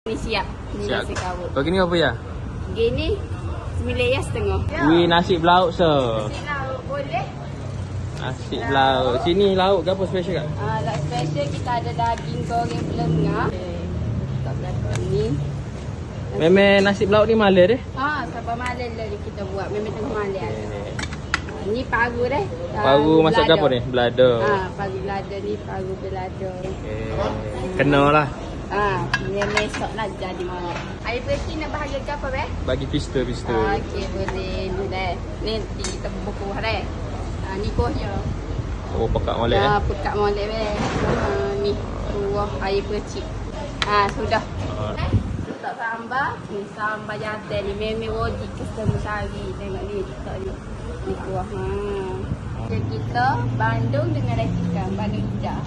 Ni siap. Ni Siap. nasi kawut. Kau gini apa ya? Gini RM9.5. Wih, nasi belauk so. Nasi lauk boleh. Nasi belauk. Sini lauk ke apa special kat? Lauk special kita ada daging goreng pelengah. Kat belakang ni. Memang nasi belauk ni malam deh. Sampai malam lagi kita buat. Memang tengah malam. Ni paru deh. Paru masak apa ni? Belada. Paru belada ni paru belada. Kena lah. Besok nak jadi mana. Air putih nak bahagia ke apa Bagi pistol. Okey boleh. Ni dah. Nanti kita buku dah. Ni kuahnya. Oh, pekat molek Pekat molek ni kuah air putih. Sudah. Tak sambal. Ni sambal jantan ni memang wajib customer cari. Tengok ni tak ni. Ni kuah. Kita Bandung dengan ikan Bandung hijau.